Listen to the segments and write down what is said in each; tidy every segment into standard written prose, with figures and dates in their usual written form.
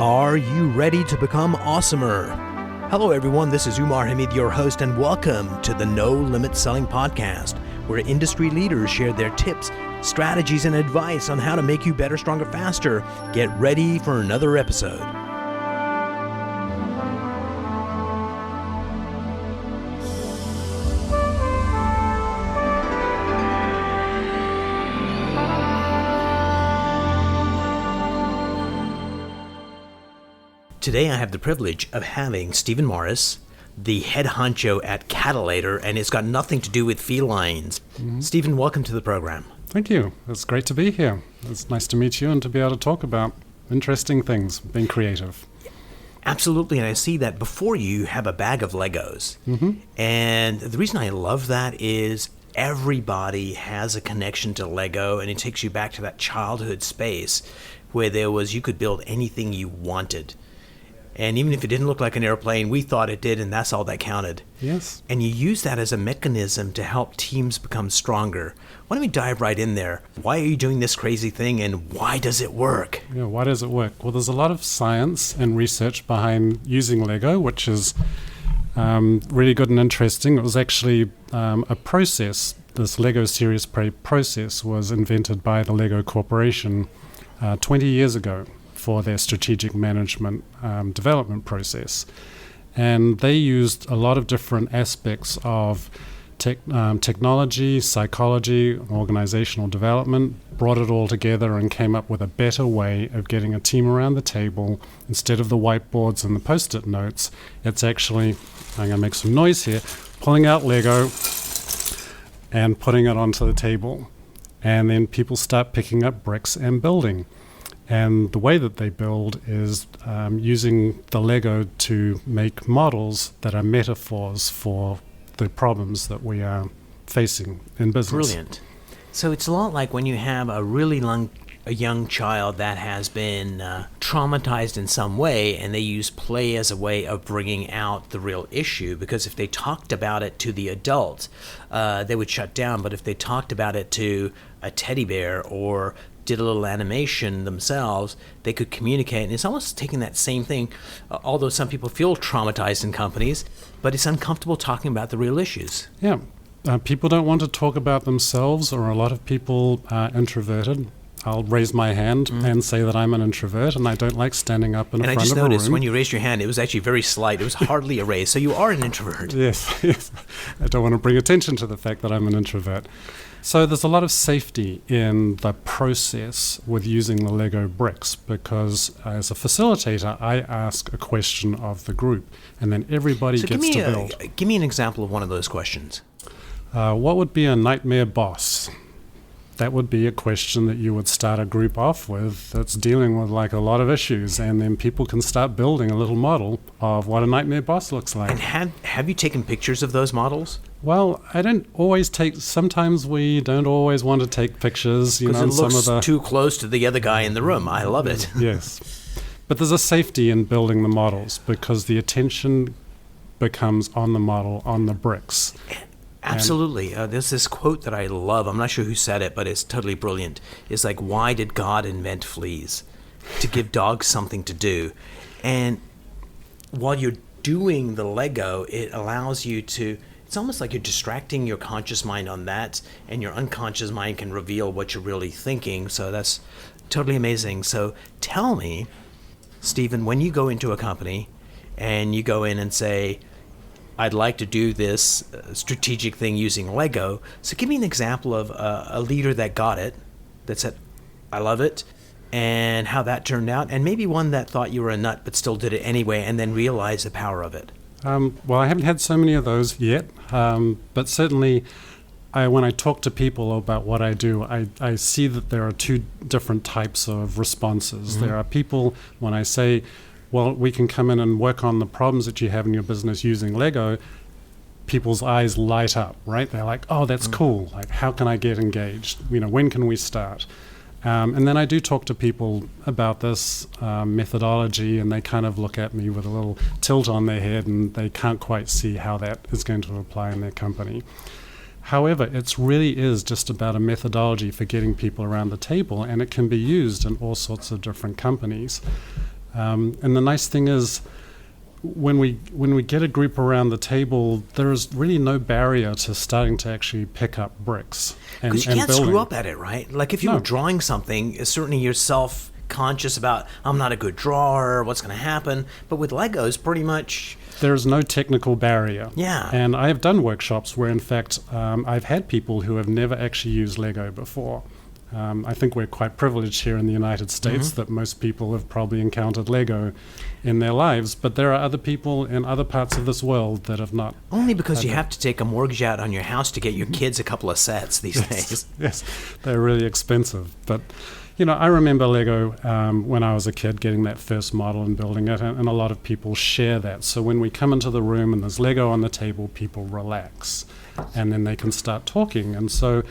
Are you ready to become awesomer? Hello everyone, this is Umar Hamid, your host, and welcome to the No Limit Selling Podcast, where industry leaders share their tips, strategies, and advice on how to make you better, stronger, faster. Get ready for another episode. Today I have the privilege of having Stephen Morris, the head honcho at Catylator, and it's got nothing to do with felines. Stephen, welcome to the program. Thank you. It's great to be here. It's nice to meet you and to be able to talk about interesting things, being creative. Absolutely, and I see that before you have a bag of Legos. And the reason I love that is everybody has a connection to Lego, and it takes you back to that childhood space where you could build anything you wanted. And even if it didn't look like an airplane, we thought it did, and that's all that counted. Yes. And you use that as a mechanism to help teams become stronger. Why don't we dive right in there? Why are you doing this crazy thing, and why does it work? Yeah, why does it work? Well, there's a lot of science and research behind using Lego, which is really good and interesting. It was actually a process. This Lego Serious Play process was invented by the Lego Corporation 20 years ago for their strategic management development process. And they used a lot of different aspects of technology, psychology, organizational development, brought it all together and came up with a better way of getting a team around the table. Instead of the whiteboards and the post-it notes, it's actually, I'm going to make some noise here, pulling out Lego and putting it onto the table. And then people start picking up bricks and building. And the way that they build is using the Lego to make models that are metaphors for the problems that we are facing in business. Brilliant. So it's a lot like when you have a young child that has been traumatized in some way, and they use play as a way of bringing out the real issue, because if they talked about it to the adult, they would shut down. But if they talked about it to a teddy bear or did a little animation themselves, they could communicate. And it's almost taking that same thing, although some people feel traumatized in companies, but it's uncomfortable talking about the real issues. Yeah. People don't want to talk about themselves, or a lot of people are introverted. I'll raise my hand and say that I'm an introvert, and I don't like standing up in front of a room. And I just noticed when you raised your hand, it was actually very slight. It was hardly a raise. So you are an introvert. Yes. I don't want to bring attention to the fact that I'm an introvert. So there's a lot of safety in the process with using the Lego bricks, because as a facilitator, I ask a question of the group, and then everybody gets to build. Give me an example of one of those questions. What would be a nightmare boss? That would be a question that you would start a group off with that's dealing with like a lot of issues, and then people can start building a little model of what a nightmare boss looks like. And have you taken pictures of those models? Well, I don't always sometimes we don't always want to take pictures, because it looks too close to the other guy in the room. I love it. Yes. But there's a safety in building the models, because the attention becomes on the model, on the bricks. Absolutely. There's this quote that I love. I'm not sure who said it, but it's totally brilliant. It's like, why did God invent fleas? To give dogs something to do. And while you're doing the Lego, it allows you to, it's almost like you're distracting your conscious mind on that, and your unconscious mind can reveal what you're really thinking. So that's totally amazing. So tell me, Stephen, when you go into a company and you go in and say, I'd like to do this strategic thing using Lego. So give me an example of a leader that got it, that said, I love it, and how that turned out, and maybe one that thought you were a nut but still did it anyway and then realized the power of it. Well, I haven't had so many of those yet, but certainly when I talk to people about what I do, I see that there are two different types of responses. There are people, when I say, well, we can come in and work on the problems that you have in your business using Lego, people's eyes light up, right? They're like, oh, that's cool. Like, how can I get engaged? When can we start? And then I do talk to people about this methodology, and they kind of look at me with a little tilt on their head, and they can't quite see how that is going to apply in their company. However, it really is just about a methodology for getting people around the table, and it can be used in all sorts of different companies. And the nice thing is, when we get a group around the table, there is really no barrier to starting to actually pick up bricks and Because you can't building. screw up at it, right? Like if you No. were drawing something, certainly you're self-conscious about, I'm not a good drawer, what's going to happen. But with Legos, pretty much, There is no technical barrier. Yeah. And I have done workshops where, in fact, I've had people who have never actually used Lego before. I think we're quite privileged here in the United States that most people have probably encountered Lego in their lives, but there are other people in other parts of this world that have not. only because you have to take a mortgage out on your house to get your kids a couple of sets these days. Yes, they're really expensive. But, I remember Lego when I was a kid getting that first model and building it, and a lot of people share that. So when we come into the room and there's Lego on the table, people relax, and then they can start talking. And so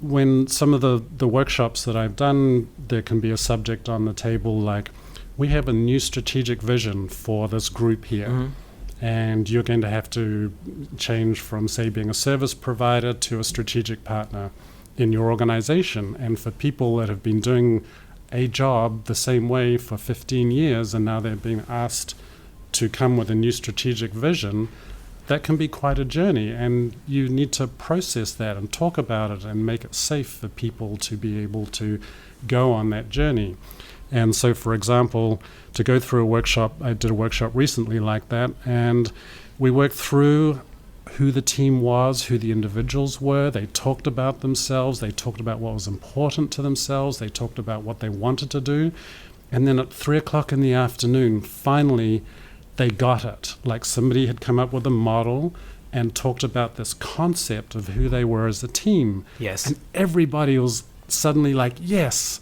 when some of the workshops that I've done, there can be a subject on the table like, we have a new strategic vision for this group here. And you're going to have to change from, say, being a service provider to a strategic partner in your organization. And for people that have been doing a job the same way for 15 years and now they're being asked to come with a new strategic vision, that can be quite a journey. And you need to process that and talk about it and make it safe for people to be able to go on that journey. And so, for example, to go through a workshop, I did a workshop recently like that, and we worked through who the team was, who the individuals were. They talked about themselves. They talked about what was important to themselves. They talked about what they wanted to do. And then at 3 o'clock in the afternoon, finally, they got it. Like somebody had come up with a model and talked about this concept of who they were as a team. Yes. And everybody was suddenly like, yes,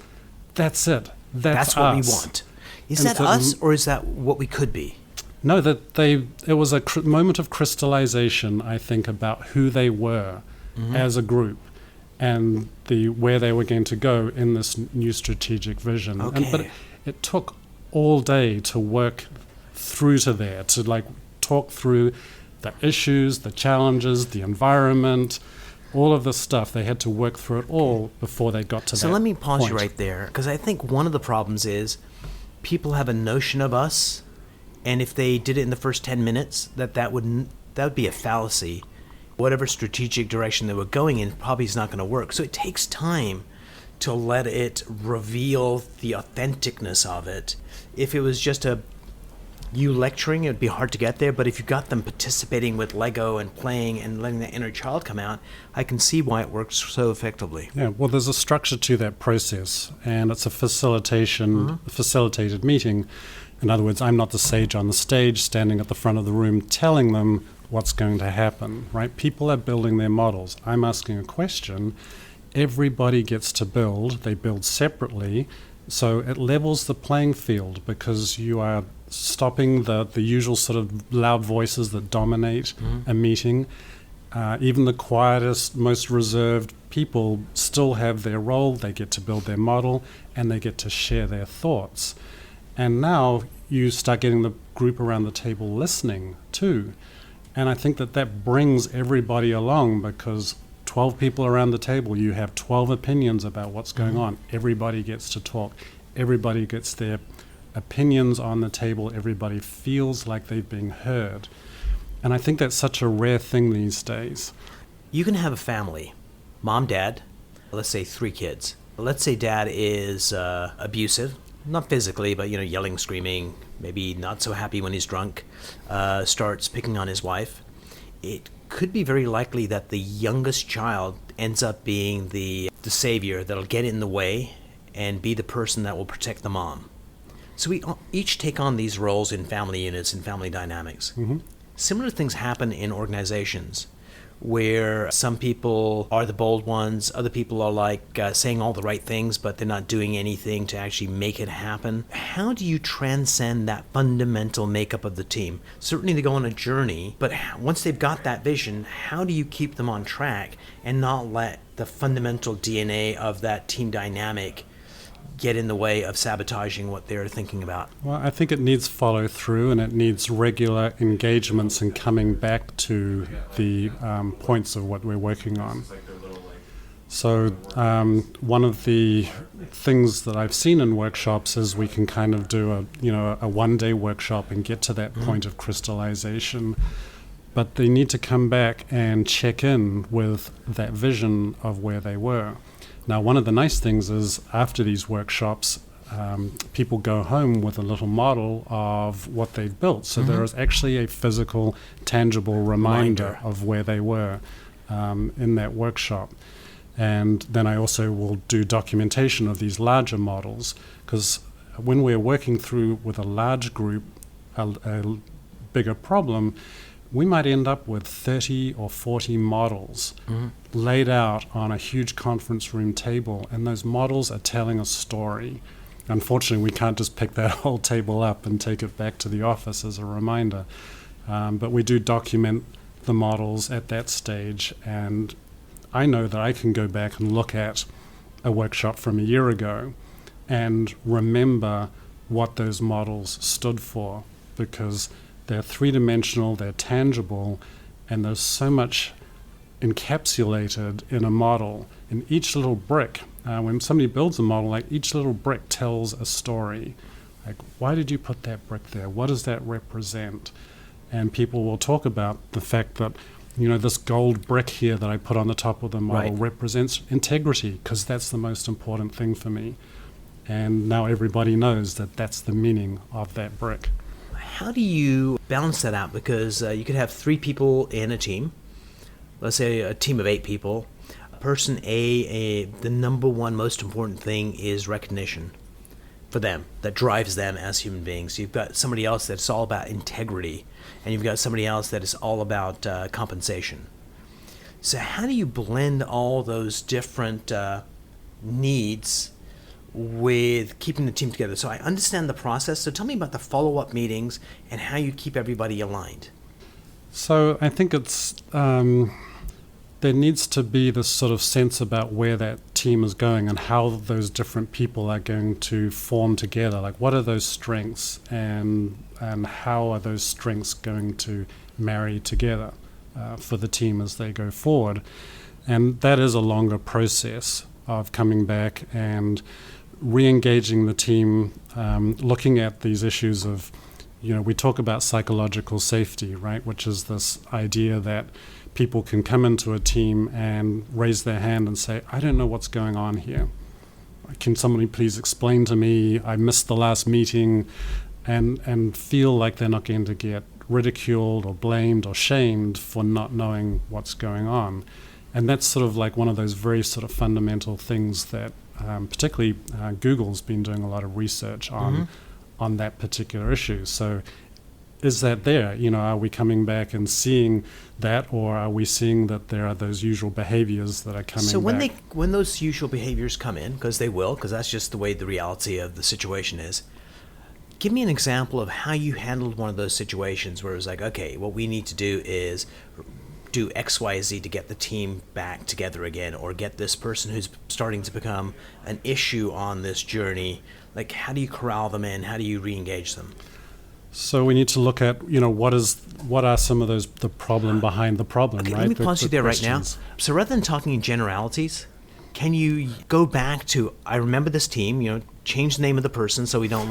that's it. That's what we us. want. Is And that so- us, or is that what we could be? No, it was a moment of crystallization, I think, about who they were as a group and where they were going to go in this new strategic vision. Okay. But it took all day to work through to there, to like talk through the issues, the challenges, the environment, all of this stuff. They had to work through it all before they got to that. So let me pause you point. right there, because I think one of the problems is people have a notion of us, and if they did it in the first 10 minutes, that would be a fallacy. Whatever strategic direction they were going in probably is not going to work. So it takes time to let it reveal the authenticness of it. If it was just you lecturing, it would be hard to get there, but if you got them participating with Lego and playing and letting that inner child come out, I can see why it works so effectively. Yeah, well, there's a structure to that process, and it's a facilitated meeting. In other words, I'm not the sage on the stage standing at the front of the room telling them what's going to happen, right? People are building their models. I'm asking a question. Everybody gets to build. They build separately. So it levels the playing field because you are stopping the usual sort of loud voices that dominate a meeting. Even the quietest, most reserved people still have their role. They get to build their model and they get to share their thoughts. And now you start getting the group around the table listening too. And I think that brings everybody along because 12 people around the table, you have 12 opinions about what's going on. Everybody gets to talk. Everybody gets their opinions on the table. Everybody feels like they've been heard. And I think that's such a rare thing these days. You can have a family, mom, dad, let's say 3 kids. Let's say dad is abusive, not physically, but yelling, screaming, maybe not so happy when he's drunk, starts picking on his wife. It could be very likely that the youngest child ends up being the savior that'll get in the way and be the person that will protect the mom. So we each take on these roles in family units and family dynamics. Similar things happen in organizations where some people are the bold ones, other people are like saying all the right things, but they're not doing anything to actually make it happen. How do you transcend that fundamental makeup of the team? Certainly they go on a journey, but once they've got that vision, how do you keep them on track and not let the fundamental DNA of that team dynamic get in the way of sabotaging what they're thinking about? Well, I think it needs follow through and it needs regular engagements and coming back to the points of what we're working on. So one of the things that I've seen in workshops is we can kind of do a one-day workshop and get to that point of crystallization, but they need to come back and check in with that vision of where they were. Now, one of the nice things is after these workshops, people go home with a little model of what they've built. So there is actually a physical, tangible reminder of where they were in that workshop. And then I also will do documentation of these larger models, because when we're working through with a large group, a bigger problem, we might end up with 30 or 40 models laid out on a huge conference room table, and those models are telling a story. Unfortunately, we can't just pick that whole table up and take it back to the office as a reminder. But we do document the models at that stage, and I know that I can go back and look at a workshop from a year ago and remember what those models stood for, because they're three-dimensional, they're tangible, and there's so much encapsulated in a model. In each little brick, when somebody builds a model, like each little brick tells a story. Like, why did you put that brick there? What does that represent? And people will talk about the fact that, this gold brick here that I put on the top of the model represents integrity, because that's the most important thing for me. And now everybody knows that that's the meaning of that brick. How do you balance that out? Because you could have 3 people in a team. Let's say a team of 8 people. Person A, the number one most important thing is recognition for them, that drives them as human beings. You've got somebody else that's all about integrity, and you've got somebody else that is all about compensation. So how do you blend all those different needs with keeping the team together? So I understand the process. So tell me about the follow-up meetings and how you keep everybody aligned. So I think it's there needs to be this sort of sense about where that team is going and how those different people are going to form together. Like, what are those strengths, and how are those strengths going to marry together for the team as they go forward? And that is a longer process of coming back and re-engaging the team, looking at these issues of, we talk about psychological safety, right? Which is this idea that people can come into a team and raise their hand and say, I don't know what's going on here. Can somebody please explain to me? I missed the last meeting, and feel like they're not going to get ridiculed or blamed or shamed for not knowing what's going on. And that's sort of like one of those very sort of fundamental things that particularly Google's been doing a lot of research on that particular issue. So is that there? Are we coming back and seeing that, or are we seeing that there are those usual behaviors that are coming back? So when those usual behaviors come in, because they will, because that's just the way the reality of the situation is, give me an example of how you handled one of those situations where it was like, okay, what we need to do is do X, Y, Z to get the team back together again, or get this person who's starting to become an issue on this journey. Like, how do you corral them in? How do you re-engage them? So we need to look at, what are some of the problem behind the problem, okay, right? Let me pause you there questions. Right now. So rather than talking in generalities, can you go back to, I remember this team, change the name of the person so we don't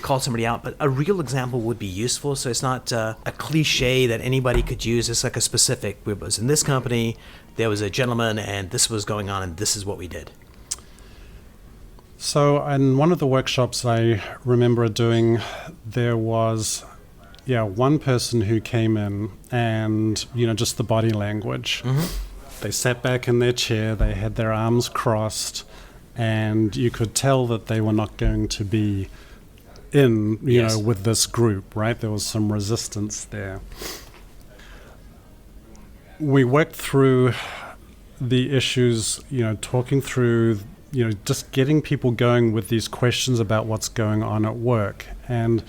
call somebody out, but a real example would be useful. So it's not a cliche that anybody could use. It's like a specific, it was in this company, there was a gentleman and this was going on and this is what we did. So in one of the workshops I remember doing, there was, one person who came in and, just the body language. They sat back in their chair, they had their arms crossed, and you could tell that they were not going to be in, with this group, right? There was some resistance there. We worked through the issues, talking through just getting people going with these questions about what's going on at work. And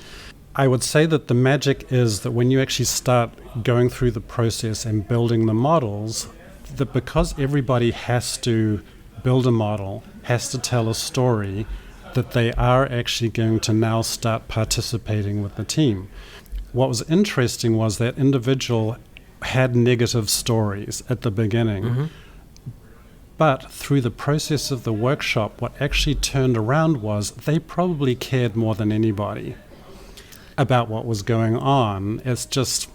I would say that the magic is that when you actually start going through the process and building the models, that because everybody has to build a model, has to tell a story, that they are actually going to now start participating with the team. What was interesting was that individual had negative stories at the beginning. But through the process of the workshop, what actually turned around was they probably cared more than anybody about what was going on. It's just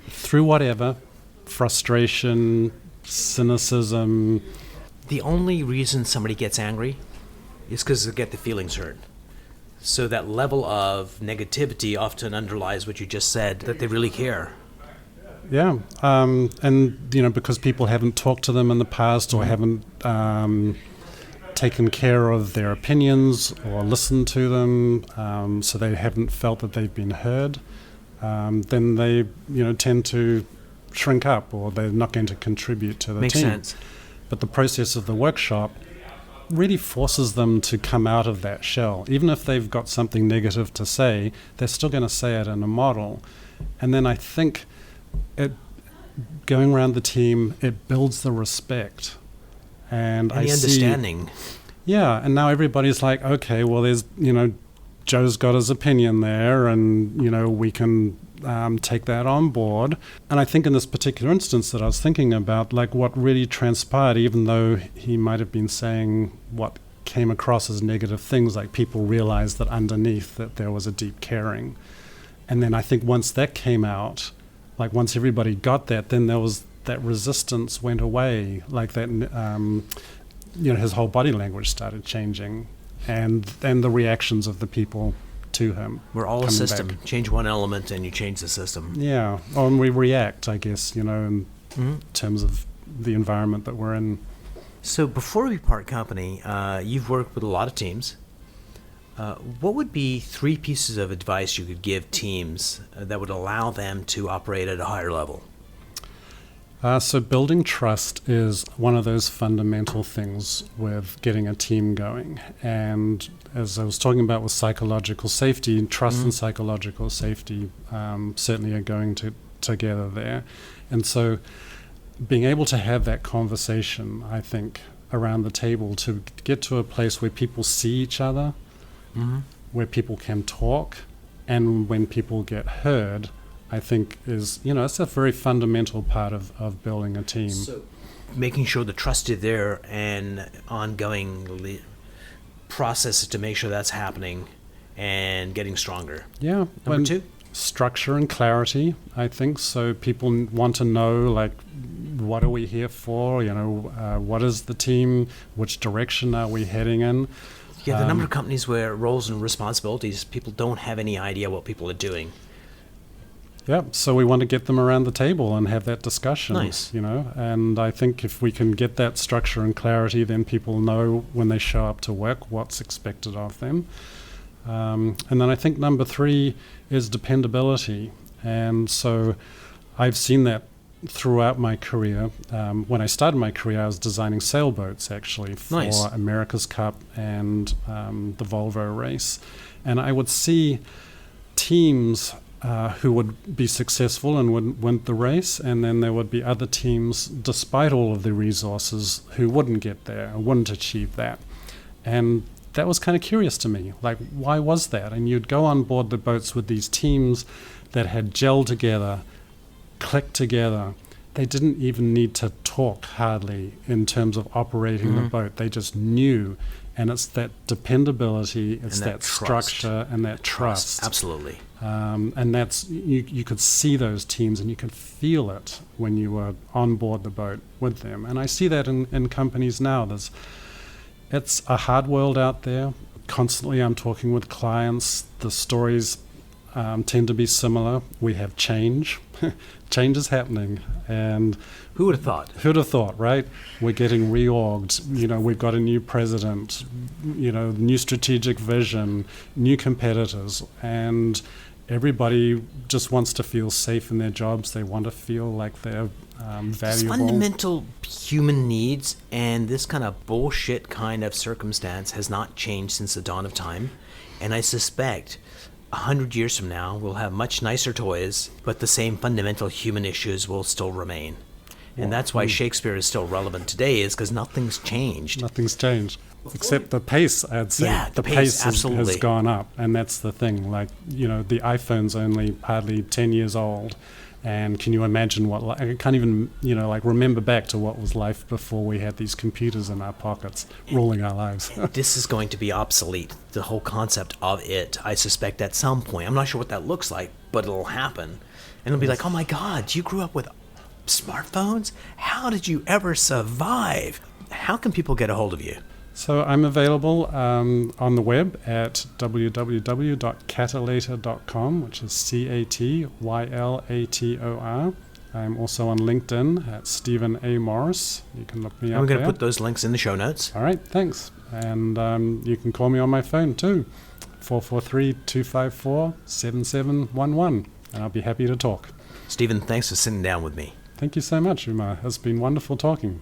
through whatever, frustration, cynicism. The only reason somebody gets angry is because they get the feelings hurt. So that level of negativity often underlies what you just said, that they really care. Yeah, and because people haven't talked to them in the past or haven't taken care of their opinions or listened to them, so they haven't felt that they've been heard, then they tend to shrink up, or they're not going to contribute to the Makes team. sense. But the process of the workshop really forces them to come out of that shell. Even if they've got something negative to say, they're still going to say it in a model. And then I think going around the team, it builds the respect. And the understanding. Yeah, and now everybody's like, okay, well, there's, Joe's got his opinion there, and, we can take that on board. And I think in this particular instance that I was thinking about, like what really transpired, even though he might have been saying what came across as negative things, like people realized that underneath that there was a deep caring. And then I think once that came out, like once everybody got that, then there was that resistance went away, like that, his whole body language started changing, and the reactions of the people to him. We're all a system. Back. Change one element and you change the system. Yeah, and we react, I guess, in terms of the environment that we're in. So before we part company, you've worked with a lot of teams. What would be 3 pieces of advice you could give teams that would allow them to operate at a higher level? So building trust is one of those fundamental things with getting a team going. And as I was talking about with psychological safety, trust and psychological safety certainly are going together there. And so being able to have that conversation, I think, around the table to get to a place where people see each other, where people can talk, and when people get heard, I think is, it's a very fundamental part of building a team. So making sure the trust is there and ongoing processes to make sure that's happening and getting stronger. Yeah. Number 2? Structure and clarity, I think. So people want to know, like, what are we here for? What is the team? Which direction are we heading in? Yeah, the number of companies where roles and responsibilities, people don't have any idea what people are doing. Yeah, so we want to get them around the table and have that discussion. Nice. And I think if we can get that structure and clarity, then people know when they show up to work what's expected of them. And then I think number 3 is dependability. And so I've seen that throughout my career. When I started my career, I was designing sailboats, actually, for America's Cup and the Volvo race. And I would see teams who would be successful and would win the race, and then there would be other teams, despite all of the resources, who wouldn't get there and wouldn't achieve that. And that was kind of curious to me, like, why was that? And you'd go on board the boats with these teams that had gelled together, clicked together. They didn't even need to talk hardly in terms of operating the boat. They just knew. And it's that dependability, it's that structure and that trust. Absolutely. And that's, you could see those teams and you could feel it when you were on board the boat with them. And I see that in companies now. It's a hard world out there. Constantly I'm talking with clients. The stories tend to be similar. We have change. Change is happening. And who would have thought? Who'd have thought, right? We're getting reorged. We've got a new president, new strategic vision, new competitors, and everybody just wants to feel safe in their jobs. They want to feel like they're valuable. It's fundamental human needs, and this kind of bullshit kind of circumstance has not changed since the dawn of time. And I suspect 100 years from now, we'll have much nicer toys, but the same fundamental human issues will still remain. And that's why Shakespeare is still relevant today, is because nothing's changed. Nothing's changed. Except the pace, I'd say. Yeah, the pace has gone up, and that's the thing. Like, the iPhone's only hardly 10 years old, And can you imagine what, I can't even, remember back to what was life before we had these computers in our pockets ruling our lives. This is going to be obsolete, the whole concept of it, I suspect, at some point. I'm not sure what that looks like, but it'll happen. And it'll be like, oh my God, you grew up with smartphones? How did you ever survive? How can people get a hold of you? So I'm available on the web at www.catylator.com, which is Catylator. I'm also on LinkedIn at Stephen A. Morris. You can look me up. I'm going to there. put those links in the show notes. All right, thanks. And you can call me on my phone too, 443-254-7711, and I'll be happy to talk. Stephen, thanks for sitting down with me. Thank you so much, Umar. It's been wonderful talking.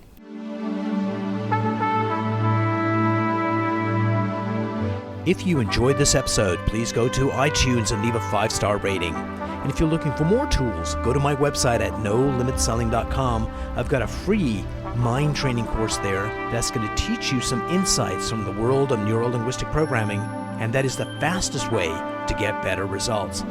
If you enjoyed this episode, please go to iTunes and leave a 5-star rating. And if you're looking for more tools, go to my website at nolimitselling.com. I've got a free mind training course there that's going to teach you some insights from the world of neuro-linguistic programming, and that is the fastest way to get better results.